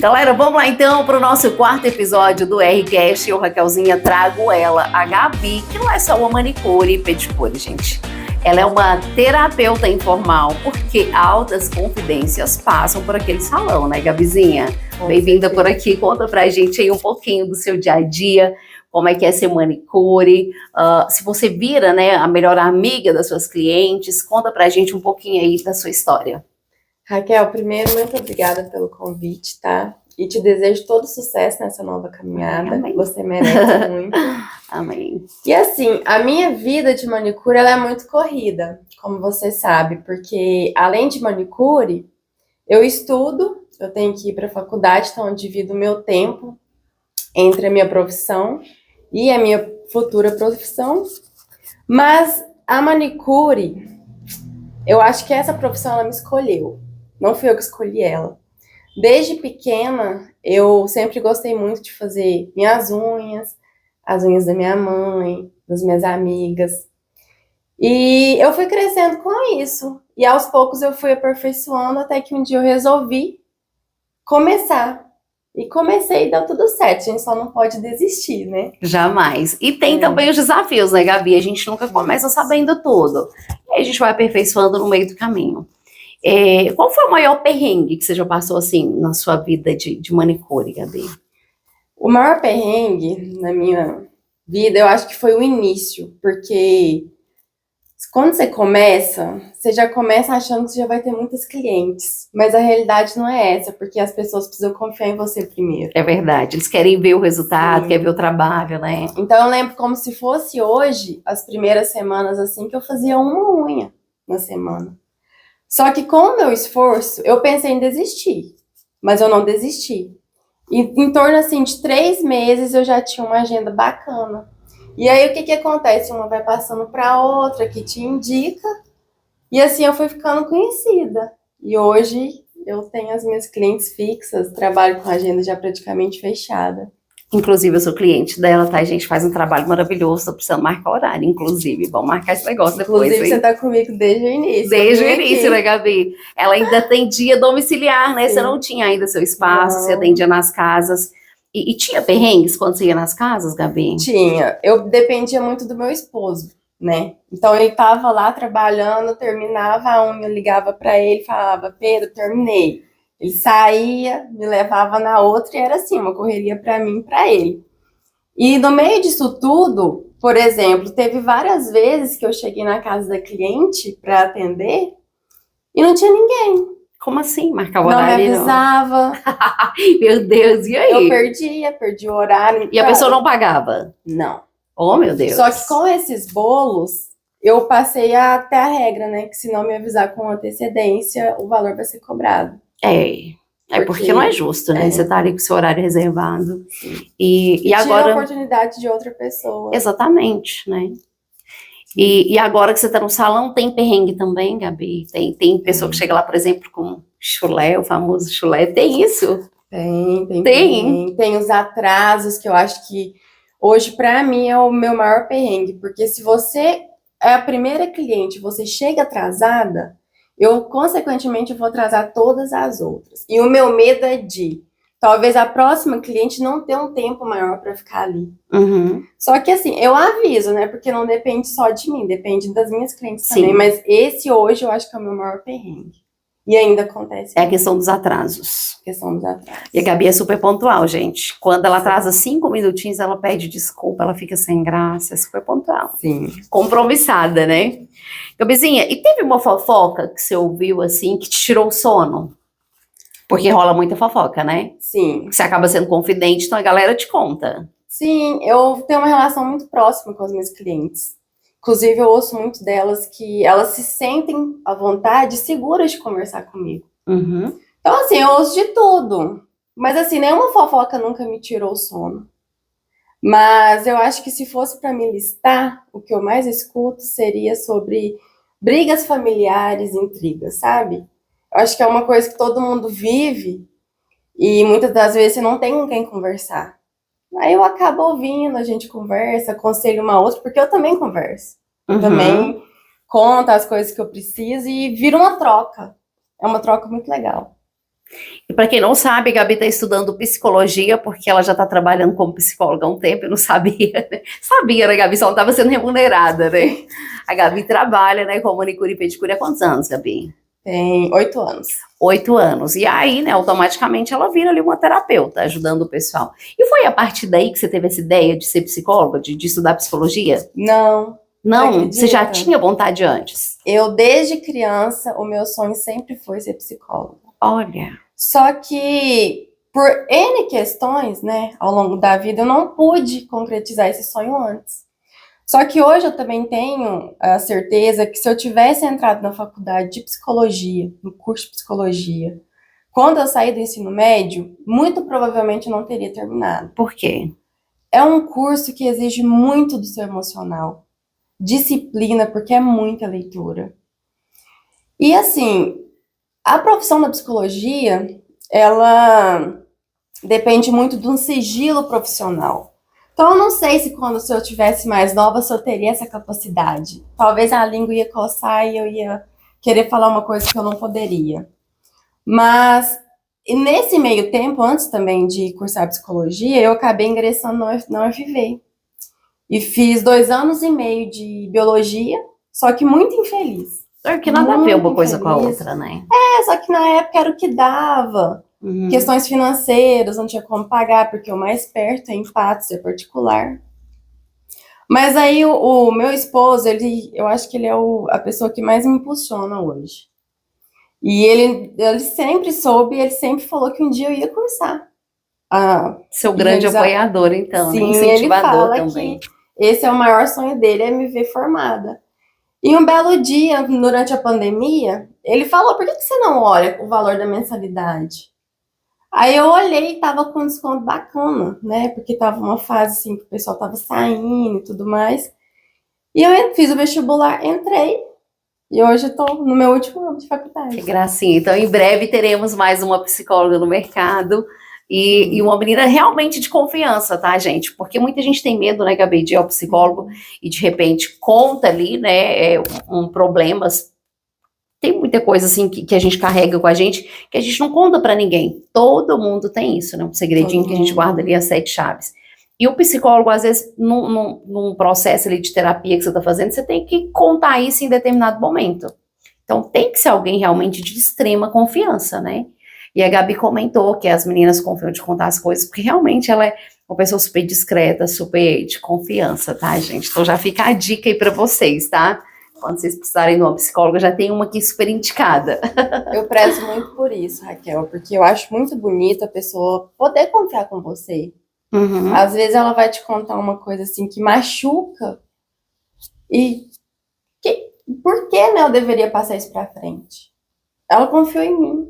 Galera, vamos lá então para o nosso quarto episódio do Rcast. Eu, Raquelzinha, trago ela, a Gabi, que não é só uma manicure e pedicure, gente. Ela é uma terapeuta informal, porque altas confidências passam por aquele salão, né, Gabizinha? Bem-vinda por aqui, conta pra gente aí um pouquinho do seu dia a dia, como é que é ser manicure, se você vira, né, a melhor amiga das suas clientes, conta pra gente um pouquinho aí da sua história. Raquel, primeiro, muito obrigada pelo convite, tá? E te desejo todo sucesso nessa nova caminhada. Amém. Você merece muito. Amém. E assim, a minha vida de manicure, ela é muito corrida, como você sabe, porque além de manicure, eu estudo, eu tenho que ir para a faculdade, então eu divido o meu tempo entre a minha profissão e a minha futura profissão. Mas a manicure, eu acho que essa profissão ela me escolheu. Não fui eu que escolhi ela. Desde pequena, eu sempre gostei muito de fazer minhas unhas, as unhas da minha mãe, das minhas amigas. E eu fui crescendo com isso. E aos poucos eu fui aperfeiçoando até que um dia eu resolvi começar. E comecei e deu tudo certo. A gente só não pode desistir, né? Jamais. E tem também os desafios, né, Gabi? A gente nunca começa sabendo tudo. E a gente vai aperfeiçoando no meio do caminho. Qual foi o maior perrengue que você já passou, assim, na sua vida de manicure, Gabi? O maior perrengue na minha vida, eu acho que foi o início. Porque quando você começa, você já começa achando que você já vai ter muitos clientes. Mas a realidade não é essa, porque as pessoas precisam confiar em você primeiro. É verdade, eles querem ver o resultado, Sim. querem ver o trabalho, né? Então eu lembro como se fosse hoje, as primeiras semanas assim, que eu fazia uma unha na semana. Só que com o meu esforço, eu pensei em desistir, mas eu não desisti. E em torno assim de 3 meses eu já tinha uma agenda bacana. E aí o que acontece? Uma vai passando para outra que te indica, e assim eu fui ficando conhecida. E hoje eu tenho as minhas clientes fixas, trabalho com a agenda já praticamente fechada. Inclusive, eu sou cliente dela, tá? A gente faz um trabalho maravilhoso, tô precisando marcar horário, inclusive. Vamos marcar esse negócio depois. Inclusive, você tá comigo desde o início. Desde o início, né, Gabi? Ela ainda atendia domiciliar, né? Sim. Você não tinha ainda seu espaço, não. Você atendia nas casas. E tinha perrengues quando você ia nas casas, Gabi? Tinha. Eu dependia muito do meu esposo, né? Então, ele tava lá trabalhando, terminava a unha, eu ligava pra ele, falava, Pedro, terminei. Ele saía, me levava na outra e era assim, uma correria para mim e para ele. E no meio disso tudo, por exemplo, teve várias vezes que eu cheguei na casa da cliente para atender e não tinha ninguém. Como assim? Marcava não horário? Não me avisava. Meu Deus, e aí? Eu perdi o horário. E a pessoa não pagava? Não. Oh, meu Deus. Só que com esses bolos, eu passei até a regra, né? Que se não me avisar com antecedência, o valor vai ser cobrado. Porque não é justo, né? Você tá ali com o seu horário reservado. E agora tira a oportunidade de outra pessoa. Exatamente, né? E agora que você tá no salão, tem perrengue também, Gabi? Tem pessoa que chega lá, por exemplo, com chulé, o famoso chulé. Tem isso? Tem os atrasos, que eu acho que hoje, pra mim, é o meu maior perrengue. Porque se você é a primeira cliente, você chega atrasada, eu, consequentemente, vou atrasar todas as outras. E o meu medo é de, talvez a próxima cliente não ter um tempo maior para ficar ali. Uhum. Só que assim, eu aviso, né? Porque não depende só de mim, depende das minhas clientes Sim. também. Mas esse hoje eu acho que é o meu maior perrengue. E ainda acontece. É a questão dos atrasos. E a Gabi é super pontual, gente. Quando ela atrasa 5 minutinhos, ela pede desculpa, ela fica sem graça, é super pontual. Sim. Compromissada, né? Gabizinha, e teve uma fofoca que você ouviu, assim, que te tirou o sono? Porque rola muita fofoca, né? Sim. Você acaba sendo confidente, então a galera te conta. Sim, eu tenho uma relação muito próxima com as minhas clientes. Inclusive, eu ouço muito delas que elas se sentem à vontade, seguras de conversar comigo. Uhum. Então, assim, eu ouço de tudo. Mas, assim, nenhuma fofoca nunca me tirou o sono. Mas eu acho que se fosse para me listar, o que eu mais escuto seria sobre brigas familiares, intrigas, sabe? Eu acho que é uma coisa que todo mundo vive e muitas das vezes você não tem com quem conversar. Aí eu acabo ouvindo, a gente conversa, aconselho uma outra, porque eu também converso. Eu também conto as coisas que eu preciso e vira uma troca. É uma troca muito legal. E para quem não sabe, a Gabi está estudando psicologia, porque ela já está trabalhando como psicóloga há um tempo, eu não sabia, né? Sabia, né, Gabi? Só não estava sendo remunerada, né? A Gabi trabalha, né, com manicure e pedicure há quantos anos, Gabi? Tem 8 anos. 8 anos. E aí, né, automaticamente ela vira ali uma terapeuta, ajudando o pessoal. E foi a partir daí que você teve essa ideia de ser psicóloga, de estudar psicologia? Não. Não, você já tinha vontade antes? Eu, desde criança, o meu sonho sempre foi ser psicóloga. Olha. Só que, por N questões, né, ao longo da vida, eu não pude concretizar esse sonho antes. Só que hoje eu também tenho a certeza que se eu tivesse entrado na faculdade de psicologia, no curso de psicologia, quando eu saí do ensino médio, muito provavelmente eu não teria terminado. Por quê? É um curso que exige muito do seu emocional, disciplina, porque é muita leitura. E assim, a profissão da psicologia, ela depende muito de um sigilo profissional. Então, eu não sei se eu tivesse mais nova, se eu teria essa capacidade. Talvez a língua ia coçar e eu ia querer falar uma coisa que eu não poderia. Mas, nesse meio tempo, antes também de cursar psicologia, eu acabei ingressando na UFV. E fiz 2 anos e meio de biologia, só que muito infeliz. Porque nada a ver uma coisa com a outra, né? Só que na época era o que dava. Questões financeiras, não tinha como pagar, porque o mais perto é em Patos, é particular. Mas aí o meu esposo, eu acho que ele é a pessoa que mais me impulsiona hoje. E ele sempre soube, ele sempre falou que um dia eu ia cursar. Seu grande apoiador, então, sim, né? Incentivador ele fala também. Que esse é o maior sonho dele, é me ver formada. E um belo dia, durante a pandemia, ele falou, por que você não olha o valor da mensalidade? Aí eu olhei e tava com um desconto bacana, né? Porque tava uma fase assim que o pessoal tava saindo e tudo mais. E eu fiz o vestibular, entrei. E hoje eu tô no meu último ano de faculdade. Que gracinha. Então, em breve teremos mais uma psicóloga no mercado. E uma menina realmente de confiança, tá, gente? Porque muita gente tem medo, né, Gabi, de ir ao psicólogo e de repente conta ali, né, problemas. Tem muita coisa assim que a gente carrega com a gente que a gente não conta pra ninguém. Todo mundo tem isso, né? Um segredinho que a gente guarda ali as 7 chaves. E o psicólogo, às vezes, num processo ali de terapia que você tá fazendo, você tem que contar isso em determinado momento. Então, tem que ser alguém realmente de extrema confiança, né? E a Gabi comentou que as meninas confiam de contar as coisas, porque realmente ela é uma pessoa super discreta, super de confiança, tá, gente? Então já fica a dica aí pra vocês, tá? Quando vocês precisarem de uma psicóloga, já tem uma aqui super indicada. Eu prezo muito por isso, Raquel, porque eu acho muito bonito a pessoa poder confiar com você. Às vezes ela vai te contar uma coisa assim que machuca e por que, né, eu deveria passar isso pra frente? Ela confiou em mim.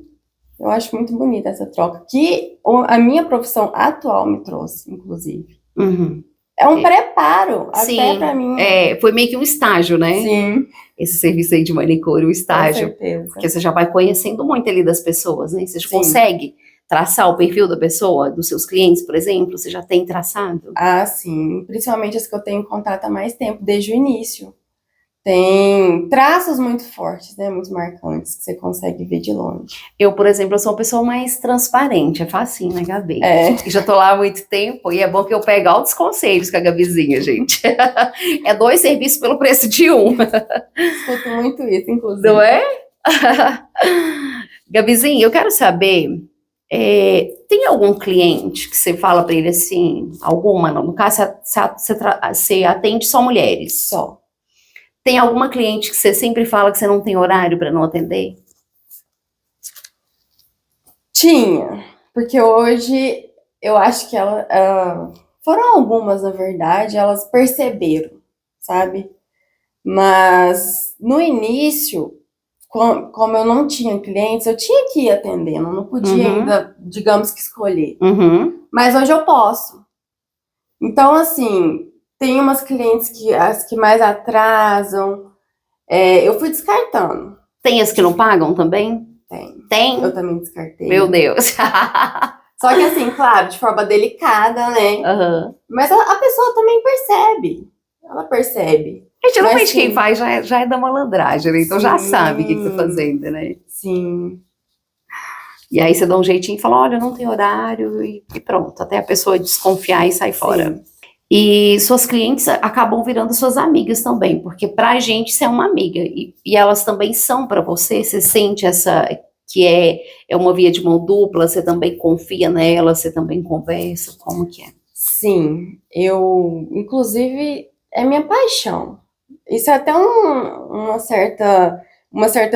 Eu acho muito bonita essa troca, que a minha profissão atual me trouxe, inclusive. É um preparo, sim, até pra mim. Foi meio que um estágio, né? Sim. Esse serviço aí de manicure, um estágio. Com certeza. Porque você já vai conhecendo muito ali das pessoas, né? Você já consegue traçar o perfil da pessoa, dos seus clientes, por exemplo? Você já tem traçado? Ah, sim. Principalmente as que eu tenho contato há mais tempo, desde o início. Tem traços muito fortes, né? Muito marcantes, que você consegue ver de longe. Eu, por exemplo, eu sou uma pessoa mais transparente, é facinho, né, Gabi? E já tô lá há muito tempo, e é bom que eu pego altos conselhos com a Gabizinha, gente. É 2 serviços pelo preço de 1. Escuto muito isso, inclusive. Não é? Gabizinha, eu quero saber, tem algum cliente que você fala pra ele assim, alguma, no caso, você atende só mulheres? Só. Tem alguma cliente que você sempre fala que você não tem horário para não atender? Tinha, porque hoje eu acho que foram algumas, na verdade, elas perceberam, sabe? Mas no início, como eu não tinha clientes, eu tinha que ir atendendo, eu não podia ainda, digamos que escolher. Mas hoje eu posso. Então, assim, tem umas clientes as que mais atrasam, eu fui descartando. Tem as que não pagam também? Tem? Eu também descartei. Meu Deus. Só que assim, claro, de forma delicada, né? Mas a pessoa também percebe. Ela percebe. Geralmente quem faz já é da malandragem, né? Então já sabe o que tá fazendo, né? Sim. E aí você dá um jeitinho e fala, olha, não tem horário e pronto, até a pessoa desconfiar e sair fora. Sim. E suas clientes acabam virando suas amigas também, porque pra gente você é uma amiga e elas também são pra você. Você sente essa que é uma via de mão dupla, você também confia nela, você também conversa, como que é? Sim, inclusive, é minha paixão. Isso é até uma certa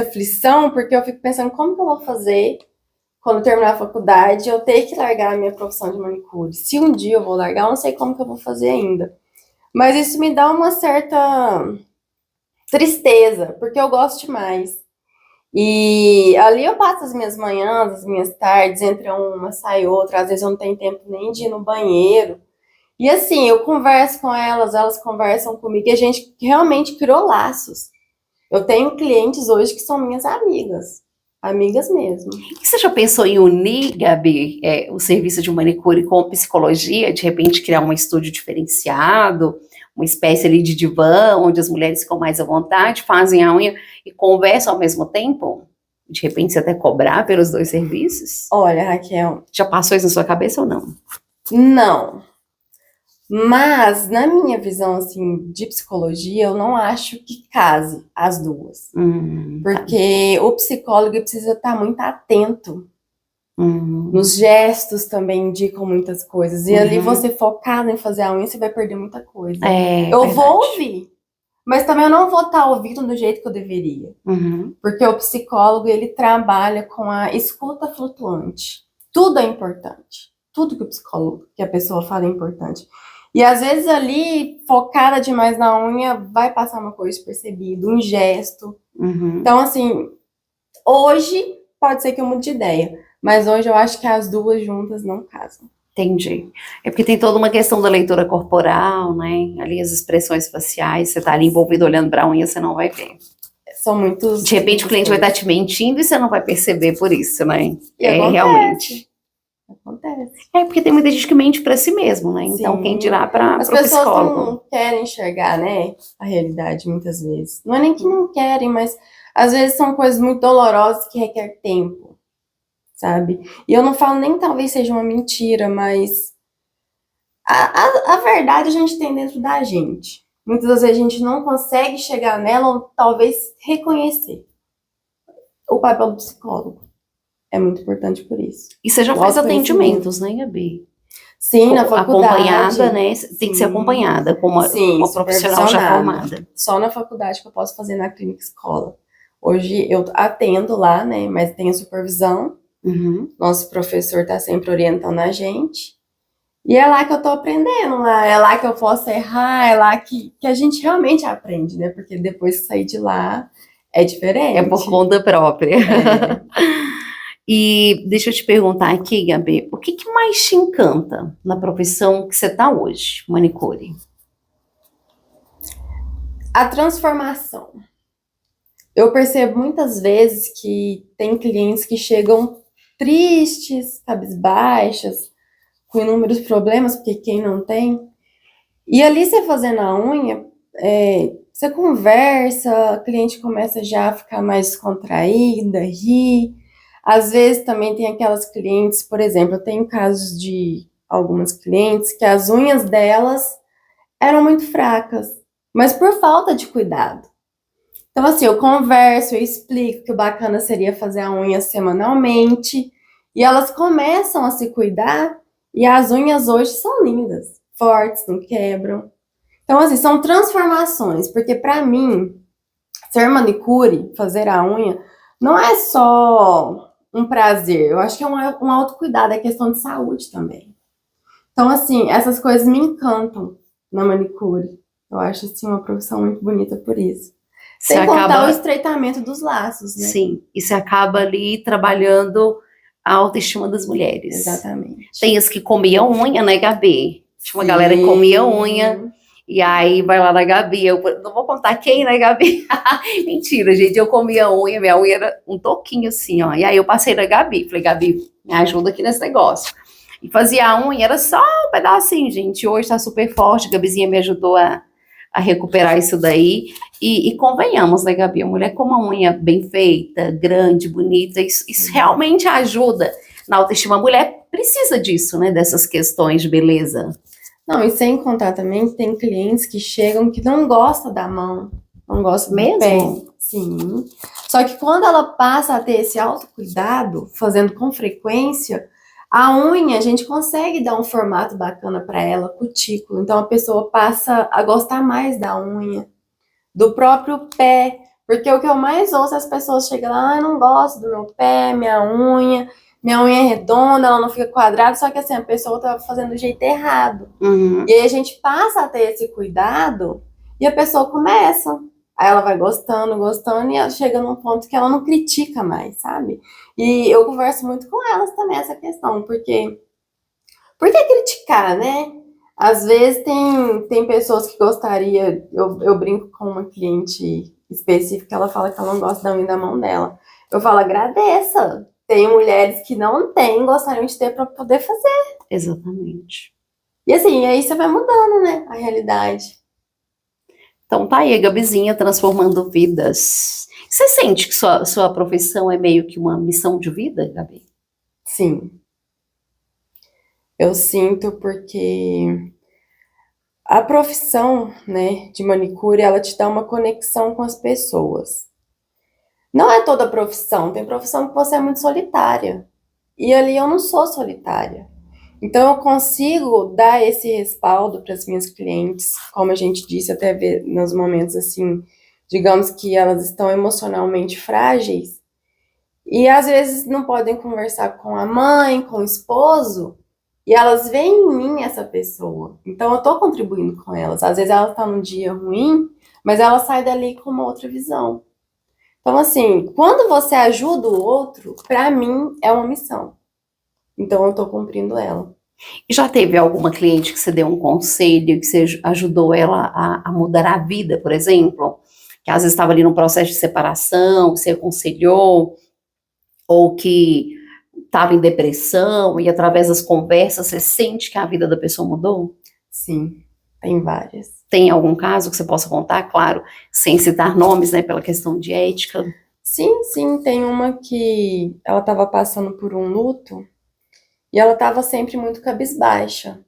aflição, porque eu fico pensando como que eu vou fazer quando terminar a faculdade, eu ter que largar a minha profissão de manicure. Se um dia eu vou largar, eu não sei como que eu vou fazer ainda. Mas isso me dá uma certa tristeza, porque eu gosto demais. E ali eu passo as minhas manhãs, as minhas tardes, entre uma sai outra, às vezes eu não tenho tempo nem de ir no banheiro. E assim, eu converso com elas, elas conversam comigo, e a gente realmente criou laços. Eu tenho clientes hoje que são minhas amigas, amigas mesmo. E você já pensou em unir, Gabi, o serviço de manicure com psicologia, de repente criar um estúdio diferenciado, uma espécie ali de divã, onde as mulheres ficam mais à vontade, fazem a unha e conversam ao mesmo tempo? De repente você até cobrar pelos dois serviços? Olha, Raquel, Já passou isso na sua cabeça ou não? não. Mas, na minha visão, assim, de psicologia, eu não acho que case as duas. Tá. Porque o psicólogo precisa estar muito atento. Nos gestos também indicam muitas coisas. E ali você focado em fazer a unha, você vai perder muita coisa. Eu vou ouvir, mas também eu não vou estar ouvindo do jeito que eu deveria. Porque o psicólogo, ele trabalha com a escuta flutuante. Tudo é importante. Tudo que a pessoa fala é importante. E às vezes ali, focada demais na unha, vai passar uma coisa despercebida, um gesto. Então, assim, hoje pode ser que eu mude de ideia, mas hoje eu acho que as duas juntas não casam. Entendi. É porque tem toda uma questão da leitura corporal, né? Ali as expressões faciais, você tá ali envolvido olhando pra unha, você não vai ver. São muitos... De repente o cliente vai estar te mentindo e você não vai perceber por isso, né? Acontece. Realmente. Acontece. Porque tem muita gente que mente pra si mesmo, né? Então, Sim. quem dirá para o psicólogo? As pessoas não querem enxergar, né, a realidade muitas vezes. Não é nem que não querem, mas às vezes são coisas muito dolorosas que requer tempo, sabe? E eu não falo nem talvez seja uma mentira, mas a verdade a gente tem dentro da gente. Muitas das vezes a gente não consegue chegar nela ou talvez reconhecer. O papel do psicólogo é muito importante por isso. E você já faz atendimentos, né, Gabi? Sim, na faculdade. Acompanhada, né? Tem que ser acompanhada com uma profissional já formada. Só na faculdade que eu posso fazer na clínica escola. Hoje eu atendo lá, né? Mas tenho supervisão. Nosso professor está sempre orientando a gente. E é lá que eu tô aprendendo, é lá que eu posso errar, é lá que a gente realmente aprende, né? Porque depois que sair de lá, é diferente. É por conta própria. E deixa eu te perguntar aqui, Gabi, o que mais te encanta na profissão que você está hoje, manicure? A transformação. Eu percebo muitas vezes que tem clientes que chegam tristes, cabisbaixas, com inúmeros problemas, porque quem não tem. E ali você fazendo a unha, você conversa, a cliente começa já a ficar mais contraída, rir. Às vezes também tem aquelas clientes, por exemplo, eu tenho casos de algumas clientes que as unhas delas eram muito fracas, mas por falta de cuidado. Então assim, eu converso, eu explico que o bacana seria fazer a unha semanalmente, e elas começam a se cuidar, e as unhas hoje são lindas, fortes, não quebram. Então assim, são transformações, porque para mim, ser manicure, fazer a unha, não é só um prazer, eu acho que é um autocuidado, é questão de saúde também. Então, assim, essas coisas me encantam na manicure. Eu acho, assim, uma profissão muito bonita por isso. Sem contar o estreitamento dos laços, né? Sim, e você acaba ali trabalhando a autoestima das mulheres. Exatamente. Tem as que comiam unha, né, Gabi? Tinha uma galera que comia unha. E aí vai lá na Gabi, eu não vou contar quem, né, Gabi? Mentira, gente, eu comia unha, minha unha era um toquinho assim, ó. E aí eu passei na Gabi, falei, Gabi, me ajuda aqui nesse negócio. E fazia a unha, era só um pedacinho, gente. Hoje tá super forte, a Gabizinha me ajudou a a recuperar isso daí. E convenhamos, né, Gabi? A mulher com uma unha bem feita, grande, bonita, isso realmente ajuda na autoestima. A mulher precisa disso, né? Dessas questões de beleza. Não, e sem contar também que tem clientes que chegam que não gostam da mão, não gostam do pé. Sim. Só que quando ela passa a ter esse autocuidado, fazendo com frequência, a unha a gente consegue dar um formato bacana para ela, cutícula. Então a pessoa passa a gostar mais da unha, do próprio pé. Porque o que eu mais ouço é as pessoas chegam lá, eu não gosto do meu pé, minha unha é redonda, ela não fica quadrada, só que assim, a pessoa tá fazendo do jeito errado. E aí a gente passa a ter esse cuidado e a pessoa começa. Aí ela vai gostando, e ela chega num ponto que ela não critica mais, sabe? E eu converso muito com elas também essa questão, porque por que criticar, né? Às vezes tem pessoas que gostaria, eu brinco com uma cliente específica, ela fala que ela não gosta da unha da mão dela. Eu falo, agradeça. Tem mulheres que não têm, gostariam de ter para poder fazer. Exatamente. E assim, aí você vai mudando, né, a realidade. Então tá aí a Gabizinha transformando vidas. Você sente que sua profissão é meio que uma missão de vida, Gabi? Sim. Eu sinto porque a profissão, né, de manicure, ela te dá uma conexão com as pessoas. Não é toda profissão, tem profissão que você é muito solitária. E ali eu não sou solitária. Então eu consigo dar esse respaldo para as minhas clientes, como a gente disse, até ver nos momentos assim, digamos que elas estão emocionalmente frágeis, e às vezes não podem conversar com a mãe, com o esposo, e elas veem em mim essa pessoa. Então eu estou contribuindo com elas. Às vezes ela está num dia ruim, mas ela sai dali com uma outra visão. Então, assim, quando você ajuda o outro, para mim é uma missão. Então, eu tô cumprindo ela. E já teve alguma cliente que você deu um conselho, que você ajudou ela a mudar a vida, por exemplo? Que às vezes estava ali num processo de separação, que você aconselhou, ou que estava em depressão, e através das conversas você sente que a vida da pessoa mudou? Sim, tem várias. Tem algum caso que você possa contar, claro, sem citar nomes, né, pela questão de ética? Sim, tem uma que ela estava passando por um luto e ela estava sempre muito cabisbaixa.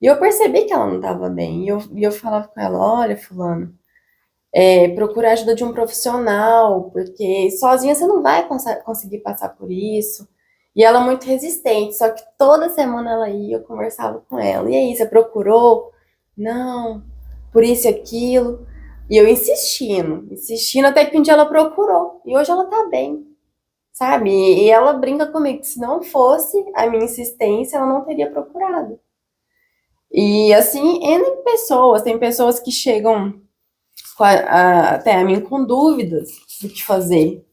E eu percebi que ela não estava bem. E eu falava com ela, olha, fulano, procura a ajuda de um profissional, porque sozinha você não vai conseguir passar por isso. E ela é muito resistente, só que toda semana ela ia, eu conversava com ela. E aí, você procurou? Não, por isso e aquilo. E eu insistindo, até que um dia ela procurou. E hoje ela tá bem, sabe? E ela brinca comigo que se não fosse a minha insistência, ela não teria procurado. E assim, N pessoas, tem pessoas que chegam até a mim com dúvidas do que fazer.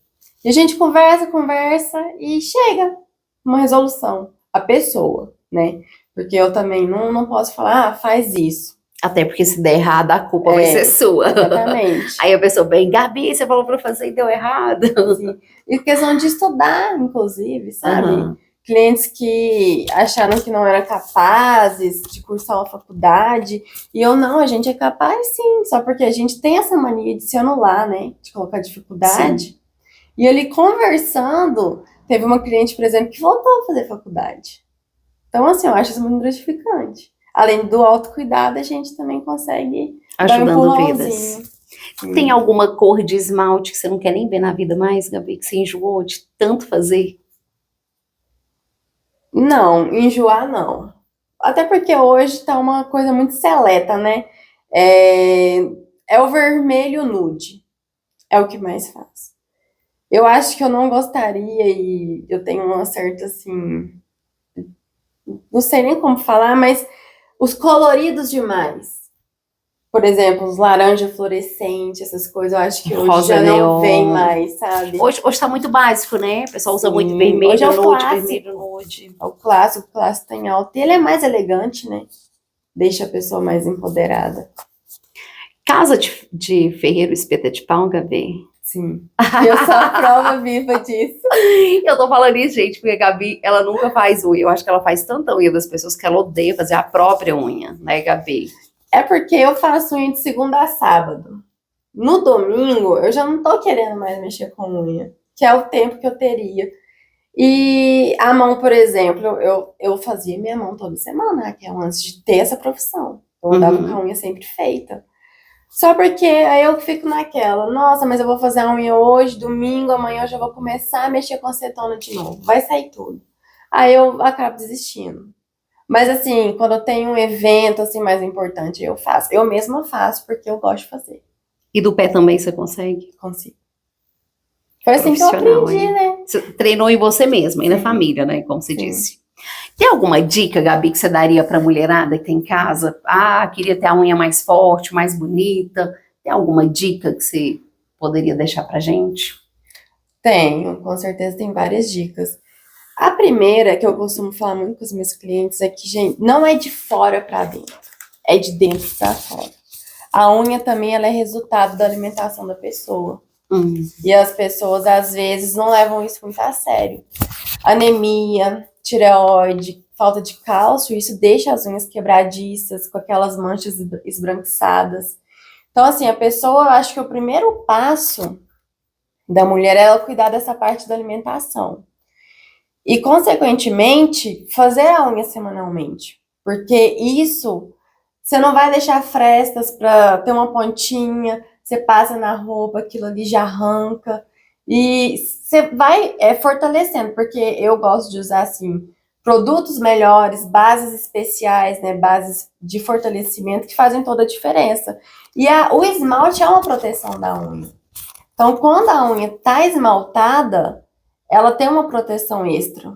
E a gente conversa e chega uma resolução. A pessoa, né? Porque eu também não posso falar, faz isso. Até porque se der errado, a culpa vai ser sua. Exatamente. Aí a pessoa vem, Gabi, você falou pra fazer e deu errado. Sim. E questão de estudar, inclusive, sabe? Clientes que acharam que não eram capazes de cursar uma faculdade. E eu não, a gente é capaz sim. Só porque a gente tem essa mania de se anular, né? De colocar dificuldade. Sim. E ali conversando, teve uma cliente, por exemplo, que voltou a fazer faculdade. Então, assim, eu acho isso muito gratificante. Além do autocuidado, a gente também consegue ajudando vidas. Tem alguma cor de esmalte que você não quer nem ver na vida mais, Gabi? Que você enjoou de tanto fazer? Não, enjoar não. Até porque hoje tá uma coisa muito seleta, né? É o vermelho nude. É o que mais faço. Eu acho que eu não gostaria e eu tenho uma certa, assim... Não sei nem como falar, mas... Os coloridos demais. Por exemplo, os laranja fluorescente, essas coisas, eu acho que hoje rosa já não vem mais, sabe? Hoje tá muito básico, né? O pessoal usa muito vermelho, hoje é o nude, clássico. Vermelho nude. É o clássico tá em alta. E ele é mais elegante, né? Deixa a pessoa mais empoderada. Casa de ferreiro espeta de pau, Gabi? Sim. Eu sou a prova viva disso. Eu tô falando isso, gente, porque a Gabi, ela nunca faz unha. Eu acho que ela faz tanta unha das pessoas que ela odeia fazer a própria unha, né, Gabi? É porque eu faço unha de segunda a sábado. No domingo, eu já não tô querendo mais mexer com unha, que é o tempo que eu teria. E a mão, por exemplo, eu fazia minha mão toda semana, Raquel, antes de ter essa profissão. Eu andava com a unha sempre feita. Só porque aí eu fico naquela, nossa, mas eu vou fazer a unha hoje, domingo, amanhã eu já vou começar a mexer com acetona de novo. Vai sair tudo. Aí eu acabo desistindo. Mas assim, quando eu tenho um evento assim mais importante, eu faço. Eu mesma faço porque eu gosto de fazer. E do pé também você consegue? Consigo. Foi assim que eu aprendi, né? Você treinou em você mesma e na Sim. família, né? Como você Sim. disse. Tem alguma dica, Gabi, que você daria pra mulherada que tem em casa? Ah, queria ter a unha mais forte, mais bonita. Tem alguma dica que você poderia deixar pra gente? Tenho, com certeza tem várias dicas. A primeira que eu costumo falar muito com os meus clientes é que, gente, não é de fora pra dentro, é de dentro pra fora. A unha também ela é resultado da alimentação da pessoa. E as pessoas, às vezes, não levam isso muito a sério. Anemia, tireoide, falta de cálcio, isso deixa as unhas quebradiças, com aquelas manchas esbranquiçadas. Então, assim, a pessoa, eu acho que o primeiro passo da mulher é ela cuidar dessa parte da alimentação. E, consequentemente, fazer a unha semanalmente. Porque isso, você não vai deixar frestas para ter uma pontinha, você passa na roupa, aquilo ali já arranca. E você vai fortalecendo, porque eu gosto de usar, assim, produtos melhores, bases especiais, né, bases de fortalecimento que fazem toda a diferença. E o esmalte é uma proteção da unha. Então, quando a unha tá esmaltada, ela tem uma proteção extra.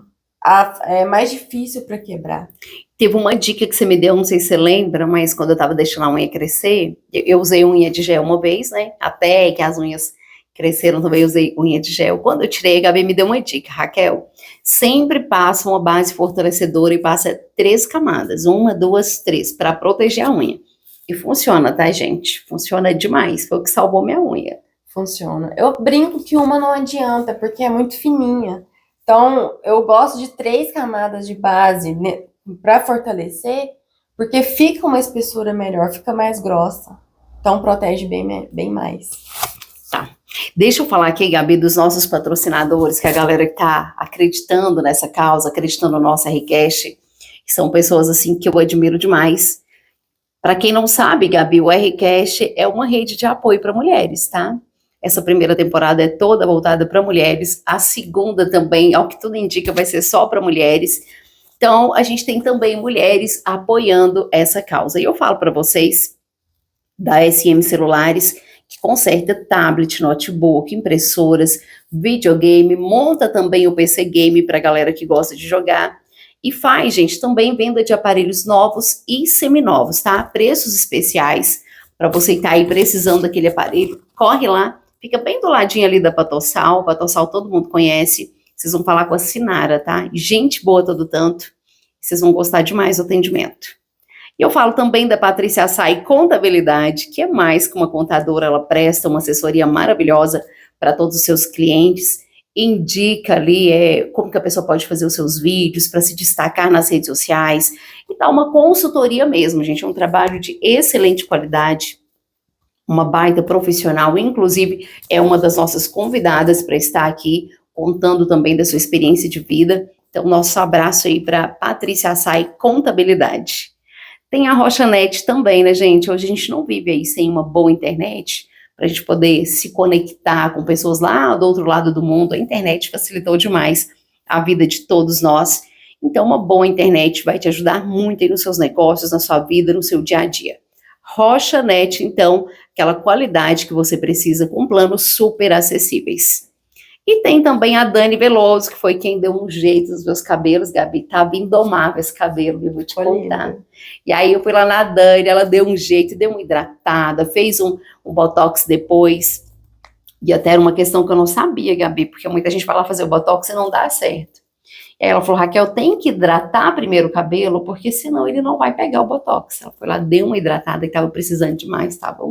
É mais difícil para quebrar. Teve uma dica que você me deu, não sei se você lembra, mas quando eu tava deixando a unha crescer, eu usei unha de gel uma vez, né? Até que as unhas cresceram também, eu usei unha de gel. Quando eu tirei, a Gabi me deu uma dica, Raquel, sempre passa uma base fortalecedora e passa 3 camadas, 1, 2, 3, para proteger a unha. E funciona, tá, gente? Funciona demais, foi o que salvou minha unha. Funciona. Eu brinco que uma não adianta, porque é muito fininha. Então, eu gosto de 3 camadas de base, né, para fortalecer, porque fica uma espessura melhor, fica mais grossa. Então, protege bem mais. Tá. Deixa eu falar aqui, Gabi, dos nossos patrocinadores, que a galera que tá acreditando nessa causa, acreditando no nosso Rcast, que são pessoas, assim, que eu admiro demais. Para quem não sabe, Gabi, o Rcast é uma rede de apoio para mulheres, tá? Essa primeira temporada é toda voltada para mulheres, a segunda também, ao que tudo indica, vai ser só para mulheres. Então, a gente tem também mulheres apoiando essa causa. E eu falo para vocês da SM Celulares, que conserta tablet, notebook, impressoras, videogame, monta também o PC Game para a galera que gosta de jogar. E faz, gente, também venda de aparelhos novos e seminovos, tá? Preços especiais para você que tá aí precisando daquele aparelho. Corre lá. Fica bem do ladinho ali da Patossal. Patossal todo mundo conhece. Vocês vão falar com a Sinara, tá? Gente boa todo tanto. Vocês vão gostar demais do atendimento. E eu falo também da Patrícia Assai Contabilidade, que é mais que uma contadora. Ela presta uma assessoria maravilhosa para todos os seus clientes. Indica ali como que a pessoa pode fazer os seus vídeos para se destacar nas redes sociais. E dá uma consultoria mesmo, gente. É um trabalho de excelente qualidade. Uma baita profissional, inclusive é uma das nossas convidadas para estar aqui, contando também da sua experiência de vida. Então, nosso abraço aí para Patrícia Assai Contabilidade. Tem a Rochanet também, né, gente? Hoje a gente não vive aí sem uma boa internet, para a gente poder se conectar com pessoas lá do outro lado do mundo. A internet facilitou demais a vida de todos nós. Então, uma boa internet vai te ajudar muito aí nos seus negócios, na sua vida, no seu dia a dia. Rochanet, então, aquela qualidade que você precisa com planos super acessíveis. E tem também a Dani Veloso, que foi quem deu um jeito nos meus cabelos, Gabi, tava indomável esse cabelo, eu vou te contar. E aí eu fui lá na Dani, ela deu um jeito, deu uma hidratada, fez um botox depois, e até era uma questão que eu não sabia, Gabi, porque muita gente vai lá fazer o botox e não dá certo. E aí ela falou, Raquel, tem que hidratar primeiro o cabelo, porque senão ele não vai pegar o botox. Ela foi lá, deu uma hidratada, que estava precisando demais, estava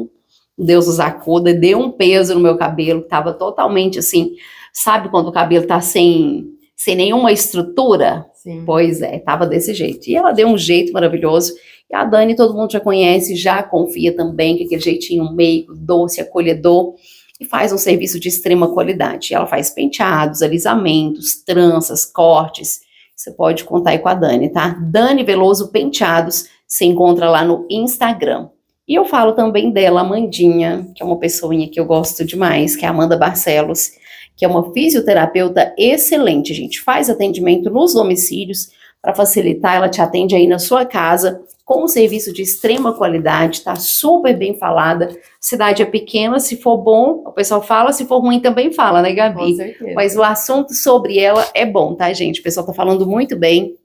Deus nos acuda, deu um peso no meu cabelo, que estava totalmente assim, sabe quando o cabelo tá sem sem nenhuma estrutura. Sim. Pois é, tava desse jeito. E ela deu um jeito maravilhoso. E a Dani todo mundo já conhece, já confia também, que aquele jeitinho meigo, doce, acolhedor, e faz um serviço de extrema qualidade. Ela faz penteados, alisamentos, tranças, cortes. Você pode contar aí com a Dani, tá? Dani Veloso Penteados, se encontra lá no Instagram. E eu falo também dela, Amandinha, que é uma pessoinha que eu gosto demais, que é a Amanda Barcelos, que é uma fisioterapeuta excelente, gente. Faz atendimento nos domicílios para facilitar, ela te atende aí na sua casa, com um serviço de extrema qualidade, tá super bem falada. Cidade é pequena, se for bom, o pessoal fala, se for ruim também fala, né, Gabi? Com certeza. Mas o assunto sobre ela é bom, tá, gente? O pessoal tá falando muito bem.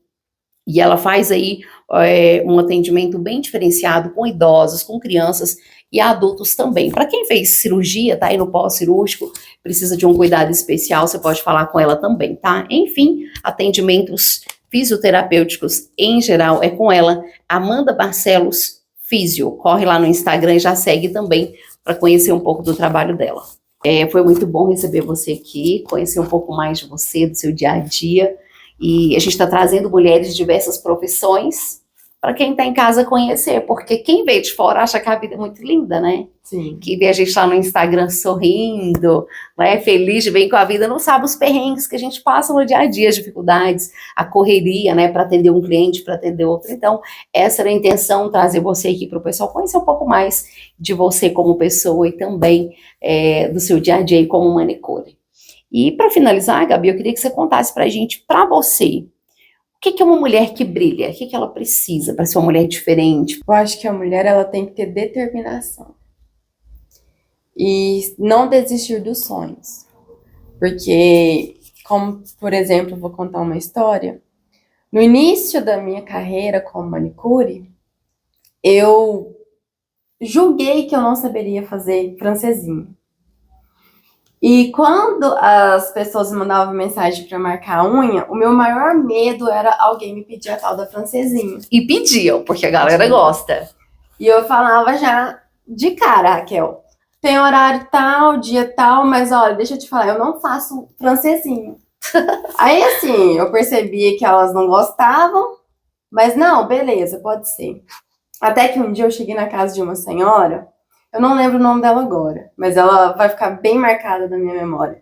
E ela faz aí um atendimento bem diferenciado com idosos, com crianças e adultos também. Para quem fez cirurgia, tá aí no pós-cirúrgico, precisa de um cuidado especial, você pode falar com ela também, tá? Enfim, atendimentos fisioterapêuticos em geral é com ela, Amanda Barcelos Físio. Corre lá no Instagram e já segue também para conhecer um pouco do trabalho dela. Foi muito bom receber você aqui, conhecer um pouco mais de você, do seu dia a dia. E a gente está trazendo mulheres de diversas profissões para quem está em casa conhecer, porque quem vê de fora acha que a vida é muito linda, né? Sim. Que vê a gente lá no Instagram sorrindo, né, feliz de bem com a vida, não sabe os perrengues que a gente passa no dia a dia, as dificuldades, a correria, né, para atender um cliente, para atender outro. Então, essa era a intenção, trazer você aqui para o pessoal conhecer um pouco mais de você como pessoa e também do seu dia a dia como manicure. E para finalizar, Gabi, eu queria que você contasse para a gente, para você, o que é uma mulher que brilha? O que ela precisa para ser uma mulher diferente? Eu acho que a mulher ela tem que ter determinação e não desistir dos sonhos. Porque, como por exemplo, eu vou contar uma história. No início da minha carreira como manicure, eu julguei que eu não saberia fazer francesinha. E quando as pessoas me mandavam mensagem para marcar a unha, o meu maior medo era alguém me pedir a tal da francesinha. E pediam, porque a galera gosta. E eu falava já de cara, Raquel, tem horário tal, dia tal, mas olha, deixa eu te falar, eu não faço francesinha. Aí assim, eu percebia que elas não gostavam, mas não, beleza, pode ser. Até que um dia eu cheguei na casa de uma senhora, eu não lembro o nome dela agora, mas ela vai ficar bem marcada na minha memória.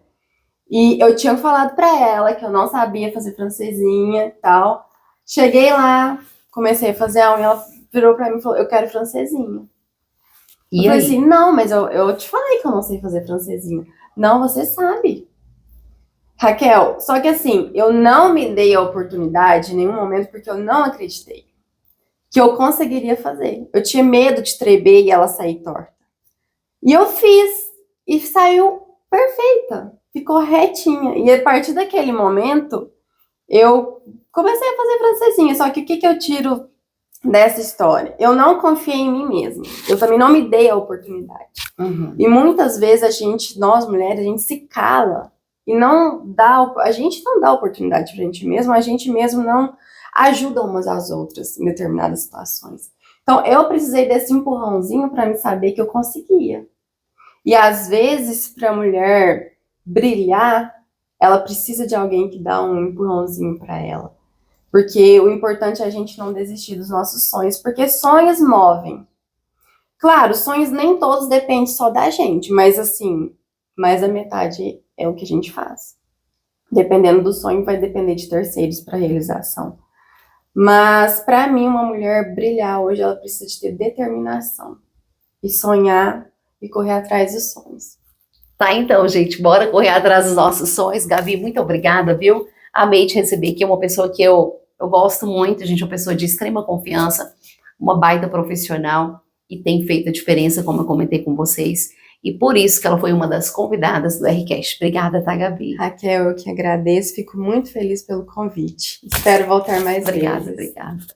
E eu tinha falado pra ela que eu não sabia fazer francesinha e tal. Cheguei lá, comecei a fazer a unha, ela virou pra mim e falou, eu quero francesinha. Eu falei assim, não, mas eu te falei que eu não sei fazer francesinha. Não, você sabe. Raquel, só que assim, eu não me dei a oportunidade em nenhum momento porque eu não acreditei que eu conseguiria fazer. Eu tinha medo de tremer e ela sair torta. E eu fiz, e saiu perfeita, ficou retinha. E a partir daquele momento, eu comecei a fazer francesinha. Só que o que eu tiro dessa história? Eu não confiei em mim mesma. Eu também não me dei a oportunidade. Uhum. E muitas vezes nós mulheres, a gente se cala. E a gente não dá oportunidade pra gente mesmo, a gente mesmo não ajuda umas às outras em determinadas situações. Então, eu precisei desse empurrãozinho para me saber que eu conseguia. E às vezes, para a mulher brilhar, ela precisa de alguém que dá um empurrãozinho para ela. Porque o importante é a gente não desistir dos nossos sonhos, porque sonhos movem. Claro, sonhos nem todos dependem só da gente, mas assim, mais da metade é o que a gente faz. Dependendo do sonho, vai depender de terceiros para realização. Mas, para mim, uma mulher brilhar hoje, ela precisa de ter determinação. E sonhar e correr atrás dos sonhos. Tá, então, gente, bora correr atrás dos nossos sonhos. Gabi, muito obrigada, viu? Amei te receber aqui, uma pessoa que eu gosto muito, gente, uma pessoa de extrema confiança, uma baita profissional e tem feito a diferença, como eu comentei com vocês. E por isso que ela foi uma das convidadas do RCast. Obrigada, tá, Gabi? Raquel, eu que agradeço, fico muito feliz pelo convite. Espero voltar mais vezes. Obrigada.